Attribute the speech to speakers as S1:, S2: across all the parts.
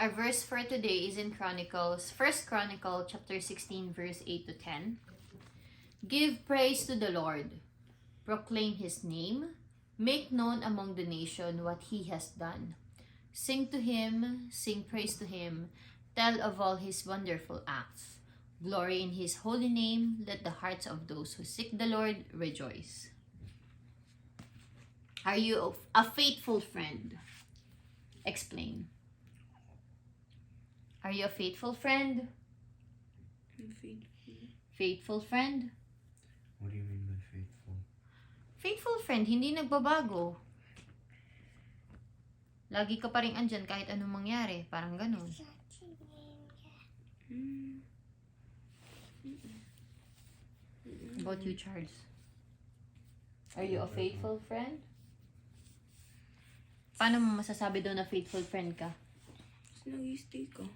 S1: Our verse for today is in Chronicles, 1 Chronicle chapter 16 verse 8 to 10. Give praise to the Lord, proclaim his name, make known among the nation what he has done. Sing to him, sing praise to him, tell of all his wonderful acts. Glory in his holy name, let the hearts of those who seek the Lord rejoice. Are you a faithful friend? Explain. Are you a faithful friend?
S2: I'm faithful.
S1: Faithful friend?
S3: What do you mean by faithful?
S1: Faithful friend, hindi nagbabago. Lagi ka pa rin andyan kahit anong mangyari. Parang ganun. About you, Charles? Are you a faithful friend? Paano mo masasabi daw na faithful friend ka?
S2: Kasi nag-stay ka.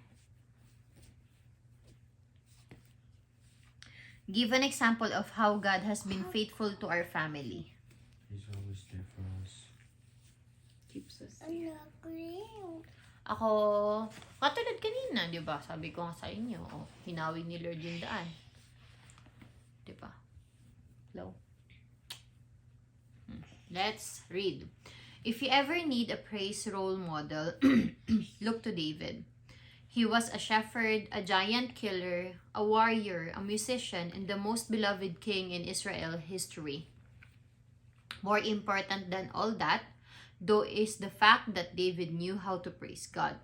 S1: Give an example of how God has been faithful to our family.
S3: He's always there for us.
S2: Keeps us safe.
S1: Ako, katulad kanina, di ba? Sabi ko nga sa inyo, hinawi ni Lord yung daan. Di ba? Hello? Let's read. If you ever need a praise role model, look to David. He was a shepherd, a giant killer, a warrior, a musician, and the most beloved king in Israel history. More important than all that, though, is the fact that David knew how to praise God.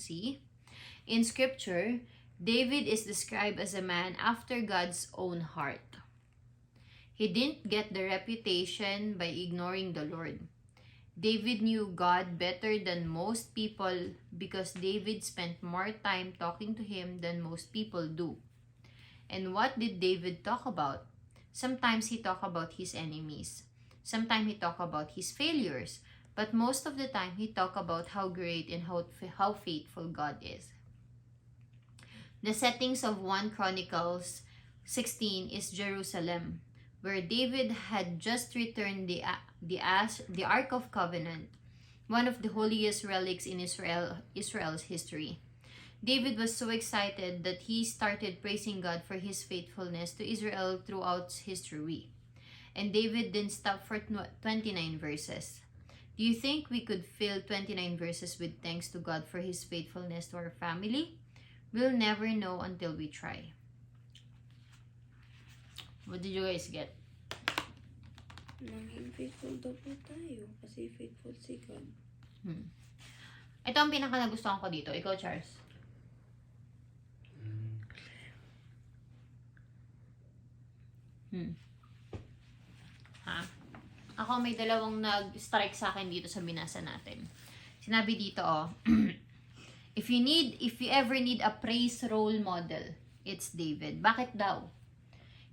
S1: See? In scripture, David is described as a man after God's own heart. He didn't get the reputation by ignoring the Lord. David knew God better than most people because David spent more time talking to him than most people do. And what did David talk about? Sometimes he talked about his enemies. Sometimes he talked about his failures. But most of the time he talked about how great and how faithful God is. The settings of 1 Chronicles 16 is Jerusalem, where David had just returned the Ark of Covenant, one of the holiest relics in Israel's history. David was so excited that he started praising God for his faithfulness to Israel throughout history. And David didn't stop for 29 verses. Do you think we could fill 29 verses with thanks to God for his faithfulness to our family? We'll never know until we try. What did you guys get?
S2: Maging faithful daw po tayo. Kasi faithful si God.
S1: Ito ang pinaka nagustuhan ko dito. Ikaw, Charles. Ha? Ako may dalawang nag-strike sa akin dito sa binasa natin. Sinabi dito, if you ever need a praise role model, it's David. Bakit daw?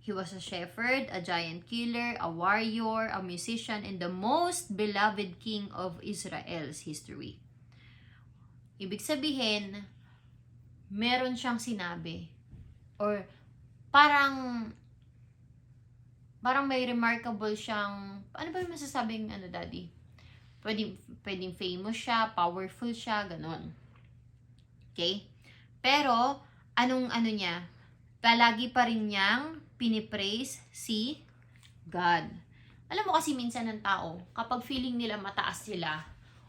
S1: He was a shepherd, a giant killer, a warrior, a musician, and the most beloved king of Israel's history. Ibig sabihin, meron siyang sinabi. Or parang may remarkable siyang, ano ba yung masasabing, daddy? Pwedeng famous siya, powerful siya, ganon. Okay? Pero, anong niya? Palagi pa rin niyang pinipraise si God. Alam mo kasi minsan ng tao, kapag feeling nila mataas sila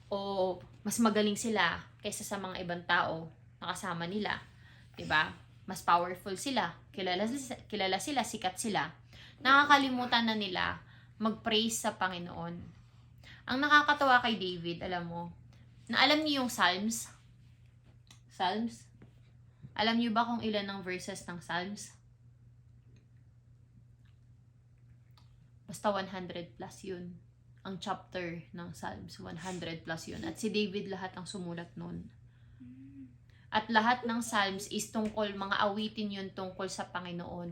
S1: o mas magaling sila kaysa sa mga ibang tao na kasama nila, 'di ba? Mas powerful sila, kilala sila, sikat sila. Nakakalimutan na nila mag-praise sa Panginoon. Ang nakakatawa kay David, alam mo, na alam niyo yung Psalms? Psalms? Alam niyo ba kung ilan ang verses ng Psalms? Basta 100 plus yun. Ang chapter ng Psalms, 100 plus yun. At si David lahat ang sumulat nun. At lahat ng Psalms is tungkol, mga awitin yun tungkol sa Panginoon.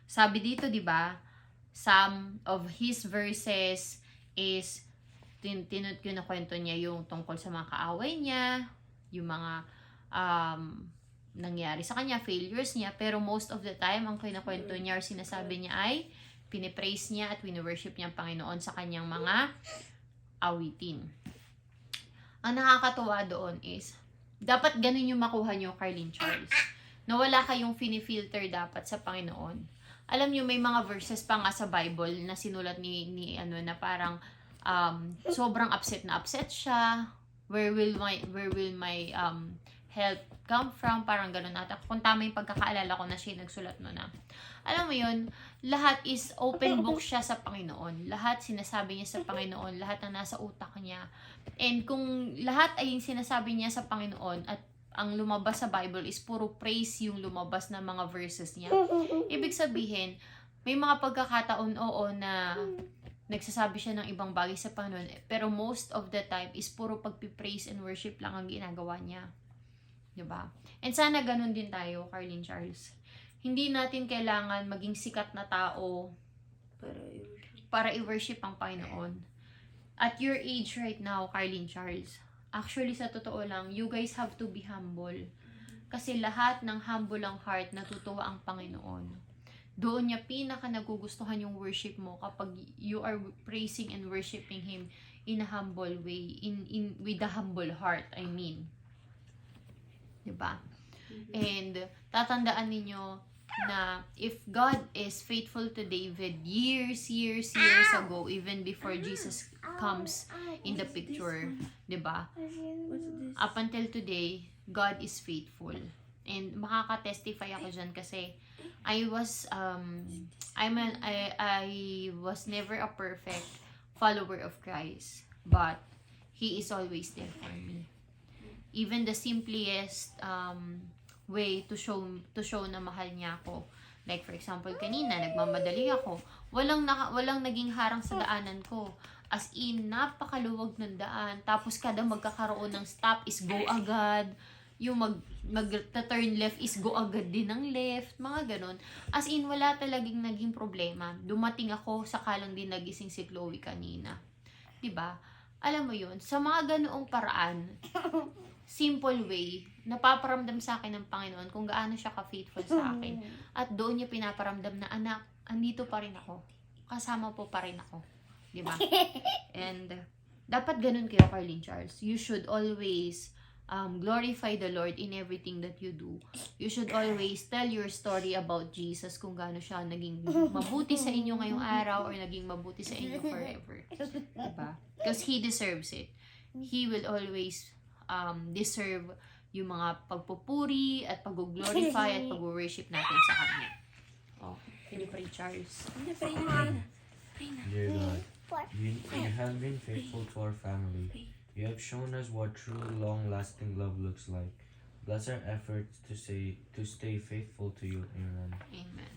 S1: Sabi dito, di ba, some of his verses is, kinukwento niya yung tungkol sa mga kaaway niya, yung mga nangyari sa kanya, failures niya, pero most of the time, ang kinukwento niya or sinasabi niya ay, pinipraise niya at wini-worship niya ang Panginoon sa kanyang mga awitin. Ang nakakatuwa doon is, Dapat ganun yung makuha nyo, Carlene Charles. Na wala kayong finifilter dapat sa Panginoon. Alam nyo, may mga verses pa nga sa Bible na sinulat ni na parang sobrang upset na upset siya. Where will my help come from? Parang ganun ata. Kung tama yung pagkakaalala ko na siya nagsulat no na. Alam mo yun, lahat is open book siya sa Panginoon. Lahat sinasabi niya sa Panginoon. Lahat na nasa utak niya. And kung lahat ay yung sinasabi niya sa Panginoon at ang lumabas sa Bible is puro praise yung lumabas na mga verses niya. Ibig sabihin, may mga pagkakataon na nagsasabi siya ng ibang bagay sa Panginoon. Pero most of the time is puro pagpipraise and worship lang ang ginagawa niya. Diba? And sana ganun din tayo, Carlene Charles. Hindi natin kailangan maging sikat na tao para i-worship ang Panginoon. At your age right now, Carlene Charles, actually sa totoo lang, you guys have to be humble. Kasi lahat ng humble ang heart, natutuwa ang Panginoon. Doon niya pinaka nagugustuhan yung worship mo kapag you are praising and worshiping Him in a humble way, with a humble heart, I mean. Diba? And tatandaan ninyo na if God is faithful to David years ago, even before Jesus comes in the picture, 'di ba? Up until today, God is faithful. And makaka-testify ako diyan kasi I was never a perfect follower of Christ, but He is always there for me. Even the simplest way to show na mahal niya ako. Like for example, kanina nagmamadali ako. Walang naging harang sa daanan ko. As in, napakaluwag ng daan. Tapos kada magkakaroon ng stop is go agad. Yung mag-turn left is go agad din ng left. Mga ganon. As in, wala talagang naging problema. Dumating ako, saka lang din nagising si Chloe kanina. 'Di ba? Alam mo yun, sa mga ganoong paraan, simple way, napaparamdam sa akin ng Panginoon kung gaano siya ka-faithful sa akin. At doon niya pinaparamdam na, anak, andito pa rin ako. Kasama po pa rin ako. Diba? And dapat ganun kayo, Carlene Charles. You should always glorify the Lord in everything that you do. You should always tell your story about Jesus, kung gaano siya naging mabuti sa inyo ngayong araw or naging mabuti sa inyo forever. Diba? Because He deserves it. He will always deserve yung mga pagpupuri at pag-glorify at pag-worship natin sa Kanya. Oh, Philip Ray Charles.
S3: Dear God, you have been faithful to our family. You have shown us what true, long-lasting love looks like. Bless our efforts to stay faithful to you. Amen.
S1: Amen.